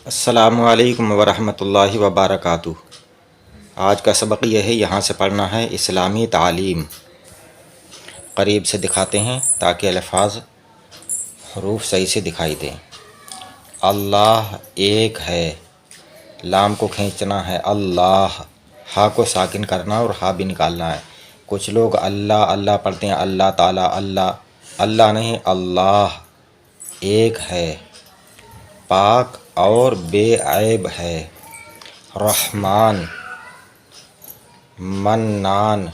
السلام علیکم ورحمۃ اللہ وبرکاتہ۔ آج کا سبق یہ ہے، یہاں سے پڑھنا ہے اسلامی تعلیم۔ قریب سے دکھاتے ہیں تاکہ الفاظ حروف صحیح سے دکھائی دیں۔ اللہ ایک ہے، لام کو کھینچنا ہے، اللہ، ہا کو ساکن کرنا اور ہا بھی نکالنا ہے۔ کچھ لوگ اللہ اللہ پڑھتے ہیں، اللہ تعالیٰ، اللہ اللہ نہیں، اللہ ایک ہے، پاک اور بے عیب ہے، رحمان، منان،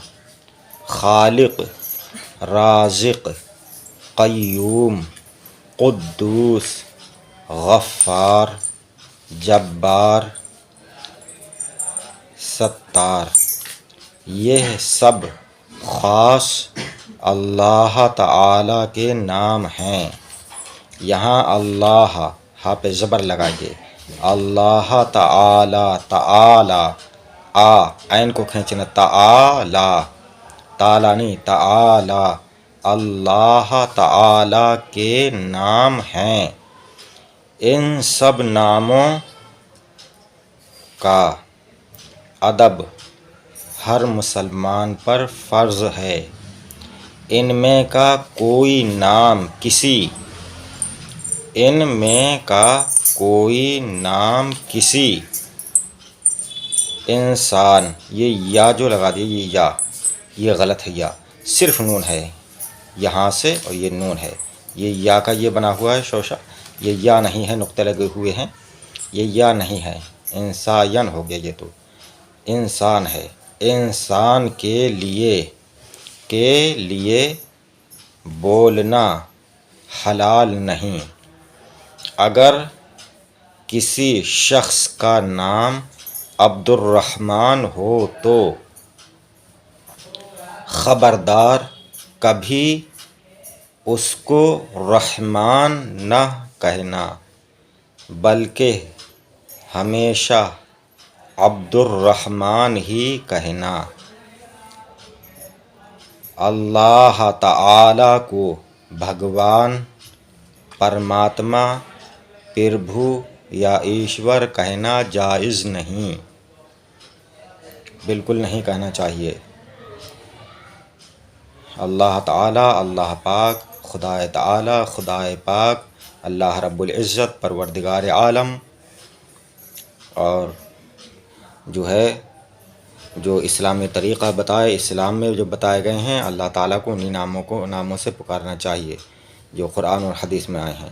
خالق، رازق، قیوم، قدوس، غفار، جبار، ستار۔ یہ سب خاص اللہ تعالیٰ کے نام ہیں۔ یہاں اللہ، ہاں پہ زبر لگائیے، اللہ تعالی، تعالی، عین کو کھینچنا، تعالی، تعالی نہیں، تعالی، اللہ تعالی کے نام ہیں۔ ان سب ناموں کا ادب ہر مسلمان پر فرض ہے۔ ان میں کا کوئی نام کسی انسان، یہ یا جو لگا دیا، یہ غلط ہے، یا صرف نون ہے یہاں سے، اور یہ نون ہے، یہ یا کا یہ بنا ہوا ہے شوشہ، یہ یا نہیں ہے، نقطے لگے ہوئے ہیں، یہ یا نہیں ہے، انسان ہو گیا، یہ تو انسان ہے۔ انسان کے لیے بولنا حلال نہیں۔ اگر کسی شخص کا نام عبد الرحمن ہو تو خبردار کبھی اس کو رحمان نہ کہنا، بلکہ ہمیشہ عبد الرحمن ہی کہنا۔ اللہ تعالیٰ کو بھگوان، پرماتما، پربھو یا ایشور کہنا جائز نہیں، بالکل نہیں کہنا چاہیے۔ اللہ تعالیٰ، اللہ پاک، خدا تعالیٰ، خدا پاک، اللہ رب العزت، پروردگار عالم، اور جو اسلامی طریقہ بتائے، اسلام میں جو بتائے گئے ہیں، اللہ تعالیٰ کو انہی ناموں سے پکارنا چاہیے جو قرآن اور حدیث میں آئے ہیں۔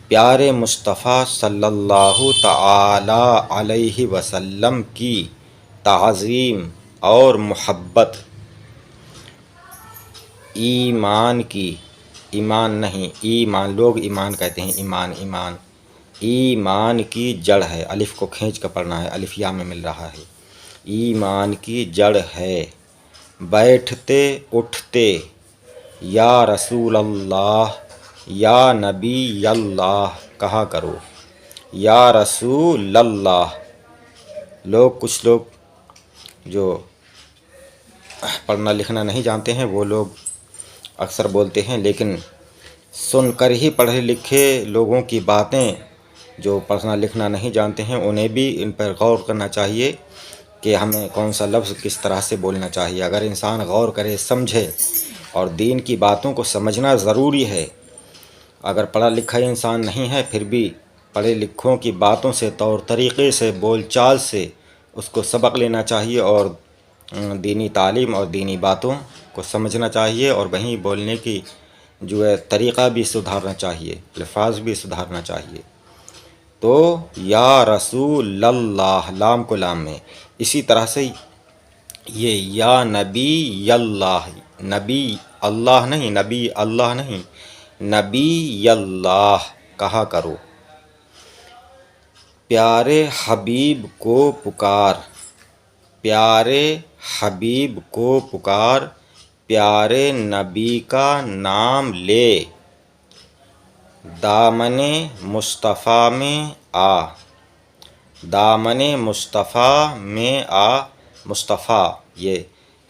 پیارے مصطفیٰ صلی اللہ تعالی علیہ وسلم کی تعظیم اور محبت ایمان نہیں، ایمان، لوگ ایمان کہتے ہیں، ایمان کی جڑ ہے۔ الف کو کھینچ کر پڑھنا ہے، الف یا میں مل رہا ہے، ایمان کی جڑ ہے۔ بیٹھتے اٹھتے یا رسول اللہ، یا نبی اللہ کہا کرو، یا رسول اللہ۔ کچھ لوگ جو پڑھنا لکھنا نہیں جانتے ہیں، وہ لوگ اکثر بولتے ہیں، لیکن سن کر ہی پڑھے لکھے لوگوں کی باتیں، جو پڑھنا لکھنا نہیں جانتے ہیں، انہیں بھی ان پر غور کرنا چاہیے کہ ہمیں کون سا لفظ کس طرح سے بولنا چاہیے۔ اگر انسان غور کرے، سمجھے، اور دین کی باتوں کو سمجھنا ضروری ہے۔ اگر پڑھا لکھا انسان نہیں ہے، پھر بھی پڑھے لکھوں کی باتوں سے، طور طریقے سے، بول چال سے اس کو سبق لینا چاہیے، اور دینی تعلیم اور دینی باتوں کو سمجھنا چاہیے، اور وہیں بولنے کی طریقہ بھی سدھارنا چاہیے، الفاظ بھی سدھارنا چاہیے۔ تو یا رسول اللہ، لام کو لام میں، اسی طرح سے یہ یا نبی اللہ، نبی اللہ نہیں، نبی اللہ نہیں، نبی اللہ کہا کرو۔ پیارے حبیب کو پکار، پیارے حبیب کو پکار، پیارے نبی کا نام لے، دامن مصطفیٰ میں آ، دامن مصطفیٰ میں آ، مصطفیٰ، یہ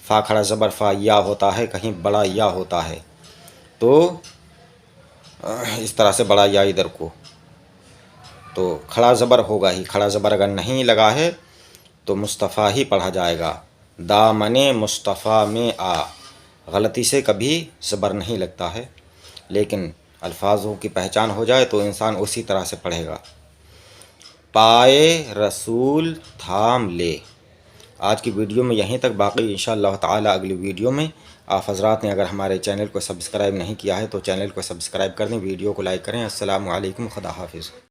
فا کھڑا زبر فا یا ہوتا ہے، کہیں بڑا یا ہوتا ہے، تو اس طرح سے بڑا یا ادھر کو، تو کھڑا زبر ہوگا ہی، کھڑا زبر اگر نہیں لگا ہے تو مصطفیٰ ہی پڑھا جائے گا۔ دامن مصطفیٰ میں آ، غلطی سے کبھی زبر نہیں لگتا ہے، لیکن الفاظوں کی پہچان ہو جائے تو انسان اسی طرح سے پڑھے گا۔ پائے رسول تھام لے۔ آج کی ویڈیو میں یہیں تک، باقی انشاءاللہ تعالی اگلی ویڈیو میں آپ حضرات نے اگر ہمارے چینل کو سبسکرائب نہیں کیا ہے تو چینل کو سبسکرائب کر دیں، ویڈیو کو لائک کریں۔ السلام علیکم، خدا حافظ۔